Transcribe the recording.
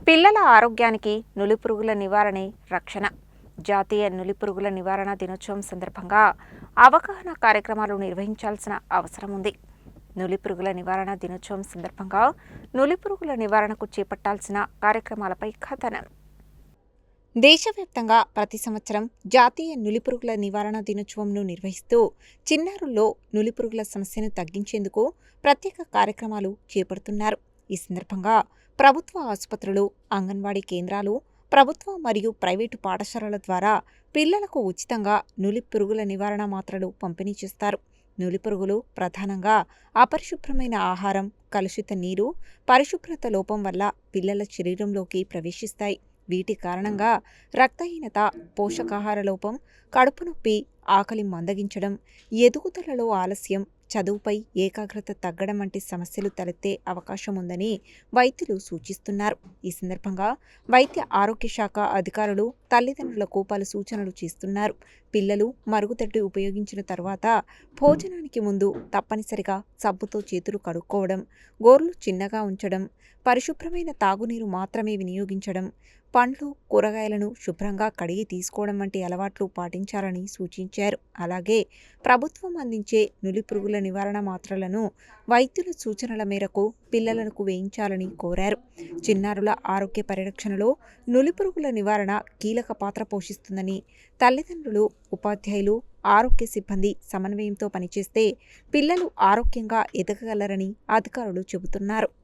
పిల్లల ఆరోగ్యానికి నులిపురుగుల నివారణే రక్షణ. జాతీయ నులిపురుగుల నివారణ దినోత్సవం సందర్భంగా అవగాహన కార్యక్రమాలు నిర్వహించాల్సిన అవసరం ఉంది. నులిపురుగుల నివారణ దినోత్సవం సందర్భంగా నులిపురుగుల నివారణకు చేపట్టాల్సిన కార్యక్రమాలపై కథనం. దేశవ్యాప్తంగా ప్రతి సంవత్సరం జాతీయ నులిపురుగుల నివారణ దినోత్సవంను నిర్వహిస్తూ చిన్నారుల్లో నులిపురుగుల సమస్యను తగ్గించేందుకు ప్రత్యేక కార్యక్రమాలు చేపడుతున్నారు. ఈ సందర్భంగా ప్రభుత్వ ఆసుపత్రులు, అంగన్వాడీ కేంద్రాలు, ప్రభుత్వ మరియు ప్రైవేటు పాఠశాలల ద్వారా పిల్లలకు ఉచితంగా నులిపురుగుల నివారణ మాత్రలు పంపిణీ చేస్తారు. నులిపురుగులు ప్రధానంగా అపరిశుభ్రమైన ఆహారం, కలుషిత నీరు, పరిశుభ్రత లోపం వల్ల పిల్లల శరీరంలోకి ప్రవేశిస్తాయి. వీటి కారణంగా రక్తహీనత, పోషకాహార లోపం, కడుపు నొప్పి, ఆకలి మందగించడం, ఎదుగుదలలో ఆలస్యం, చదువుపై ఏకాగ్రత తగ్గడం వంటి సమస్యలు తలెత్తే అవకాశం ఉందని వైద్యులు సూచిస్తున్నారు. ఈ సందర్భంగా వైద్య ఆరోగ్య శాఖ అధికారులు తల్లిదండ్రులకు పలు సూచనలు చేస్తున్నారు. పిల్లలు మరుగుదొడ్డి ఉపయోగించిన తర్వాత భోజనానికి ముందు తప్పనిసరిగా సబ్బుతో చేతులు కడుక్కోవడం, గోర్లు చిన్నగా ఉంచడం, పరిశుభ్రమైన తాగునీరు మాత్రమే వినియోగించడం, పండ్లు, కూరగాయలను శుభ్రంగా కడిగి తీసుకోవడం వంటి అలవాట్లు పాటించాలని సూచించారు. అలాగే ప్రభుత్వం అందించే నులిపురుగుల నివారణ మాత్రలను వైద్యుల సూచనల మేరకు పిల్లలకు వేయించాలని కోరారు. చిన్నారుల ఆరోగ్య పరిరక్షణలో నులిపురుగుల నివారణ కీలక పాత్ర పోషిస్తుందని, తల్లిదండ్రులు, ఉపాధ్యాయులు, ఆరోగ్య సిబ్బంది సమన్వయంతో పనిచేస్తే పిల్లలు ఆరోగ్యంగా ఎదగగలరని అధికారులు చెబుతున్నారు.